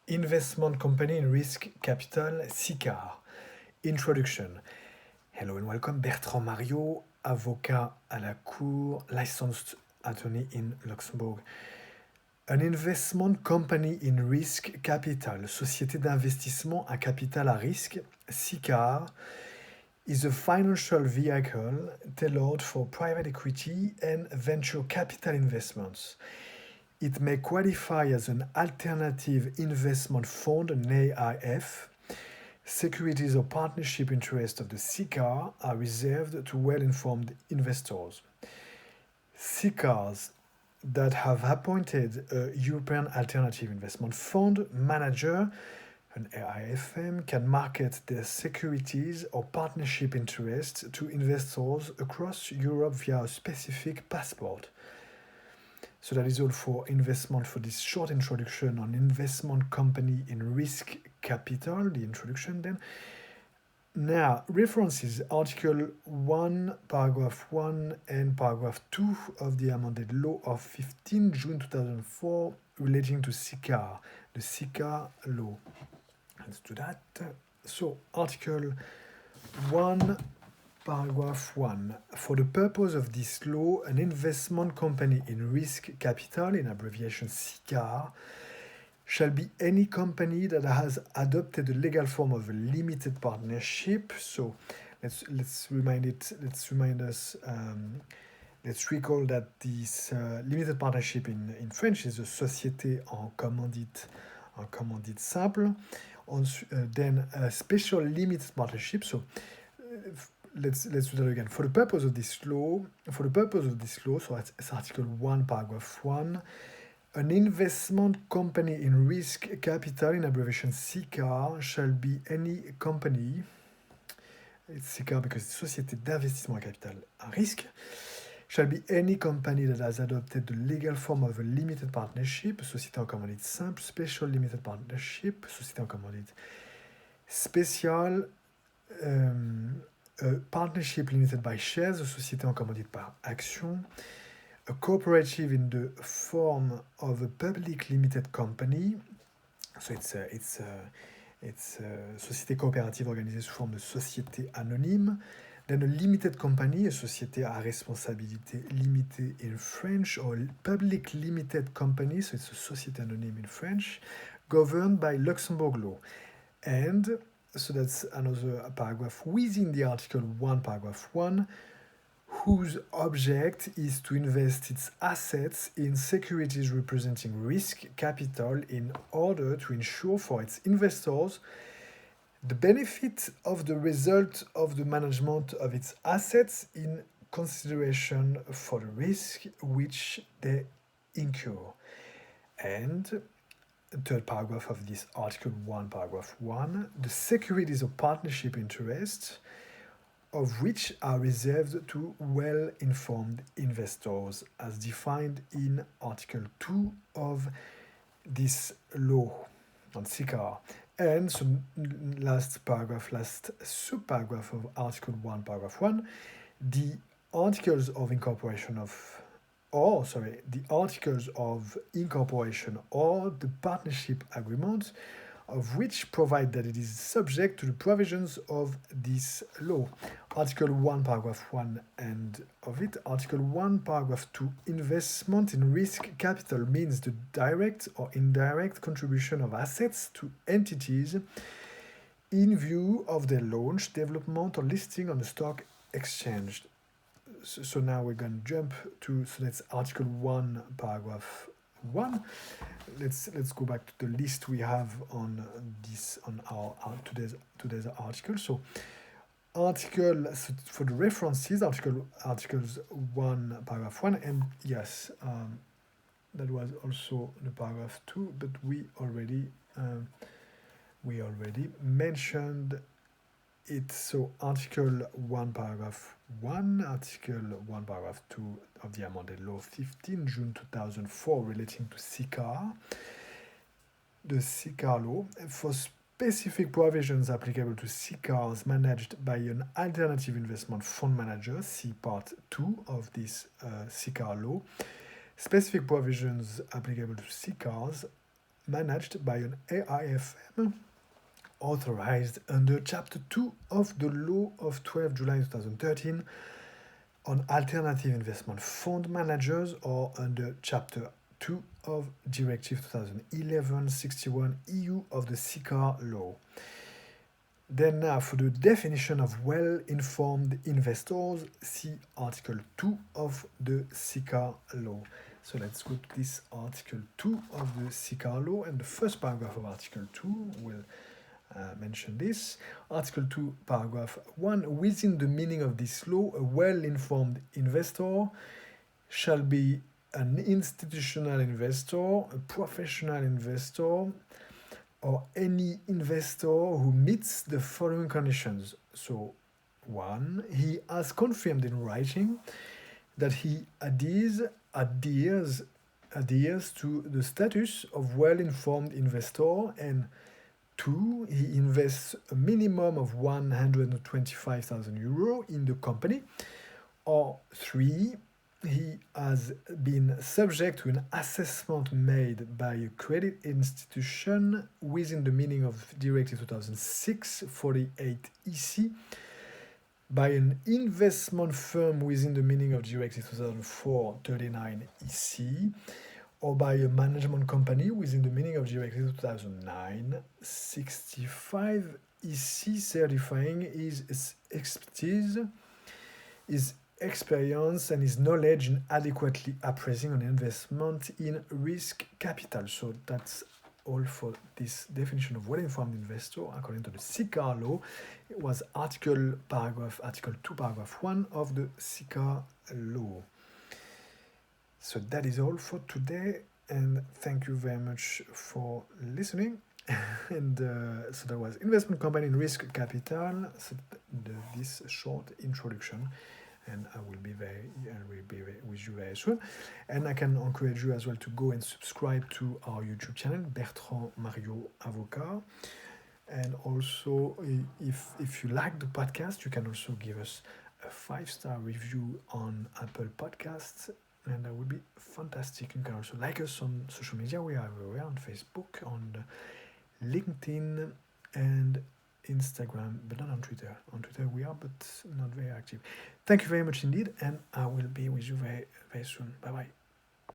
Investment Company in Risk Capital, SICAR. Introduction. Hello and welcome. Bertrand Mariot, avocat à la Cour, licensed attorney in Luxembourg. An investment company in risk capital, société d'investissement à capital à risque, SICAR, is a financial vehicle tailored for private equity and venture capital investments. It may qualify as an alternative investment fund, an AIF. Securities or partnership interests of the SICAR are reserved to well-informed investors. SICARs that have appointed a European Alternative Investment Fund manager, an AIFM, can market their securities or partnership interests to investors across Europe via a specific passport. So that is all for investment for this short introduction on investment company in risk capital, the introduction then. Now, references Article 1, Paragraph 1 and Paragraph 2 of the amended law of 15 June 2004 relating to SICAR, the SICAR law. Let's do that. So, Article 1, Paragraph 1. For the purpose of this law, an investment company in risk capital, in abbreviation SICAR, shall be any company that has adopted the legal form of a limited partnership. So let's recall that this limited partnership in French is a société en commandite simple. Then a special limited partnership. So let's do that again. For the purpose of this law, so it's Article 1, Paragraph 1, an investment company in risk capital, in abbreviation SICAR, shall be any company, it's SICAR because it's Société d'investissement à capital à risque, shall be any company that has adopted the legal form of a limited partnership, société en commandite simple, special limited partnership, société en commandite spéciale, a partnership limited by shares, société en commandite par action, a cooperative in the form of a public limited company. So it's a société coopérative organisée sous forme de société anonyme. Then a limited company, a société à responsabilité limitée in French, or public limited company, so it's a société anonyme in French, governed by Luxembourg law. And so that's another paragraph within the Article 1, Paragraph 1, whose object is to invest its assets in securities representing risk capital in order to ensure for its investors the benefit of the result of the management of its assets in consideration for the risk which they incur. And the third paragraph of this Article 1, Paragraph 1, the securities of partnership interests of which are reserved to well-informed investors as defined in Article 2 of this law on SICAR. And so last subparagraph of Article 1, Paragraph 1, the articles of incorporation the articles of incorporation or the partnership agreement of which provide that it is subject to the provisions of this law. Article 1, Paragraph 1 and of it. Article 1, Paragraph 2. Investment in risk capital means the direct or indirect contribution of assets to entities in view of their launch, development, or listing on the stock exchange. So now we're going to jump to, so that's Article 1, Paragraph 1. Let's go back to the list we have on our today's article. So for the references, articles 1, Paragraph 1, and yes, that was also the Paragraph 2, but we already mentioned it. So Article 1, Paragraph 1, Article 1, Paragraph 2 of the amended law 15 June 2004 relating to SICAR, the SICAR law, for specific provisions applicable to SICARs managed by an alternative investment fund manager, see Part 2 of this SICAR law. Specific provisions applicable to SICARs managed by an AIFM authorized under Chapter 2 of the Law of 12 July 2013 on alternative investment fund managers, or under Chapter 2 of Directive 2011/61 EU of the SICAR law. Then now for the definition of well-informed investors, see Article 2 of the SICAR law. So let's go to this Article 2 of the SICAR law, and the first paragraph of Article 2 will mention this. Article 2, paragraph 1, within the meaning of this law, a well-informed investor shall be an institutional investor, a professional investor, or any investor who meets the following conditions. So, 1, he has confirmed in writing that he adheres to the status of well-informed investor, and 2, he invests a minimum of 125,000 euro in the company, or 3, he has been subject to an assessment made by a credit institution within the meaning of Directive 2006/48 EC, by an investment firm within the meaning of Directive 2004/39 EC, or by a management company within the meaning of Directive 2009/65 EC, certifying his expertise, his experience, and his knowledge in adequately appraising an investment in risk capital. So that's all for this definition of well-informed investor according to the SICAR law. It was Article 2, paragraph 1 of the SICAR law. So that is all for today, and thank you very much for listening. And so that was investment company in risk capital. So this short introduction, and I will be with you very soon. And I can encourage you as well to go and subscribe to our YouTube channel, Bertrand Mario Avocat. And also, if you like the podcast, you can also give us a 5-star review on Apple Podcasts, and that would be fantastic. You can also like us on social media. We are everywhere, on Facebook, on LinkedIn, and Instagram, but not on Twitter. On Twitter we are, but not very active. Thank you very much indeed, and I will be with you very, very soon. Bye-bye.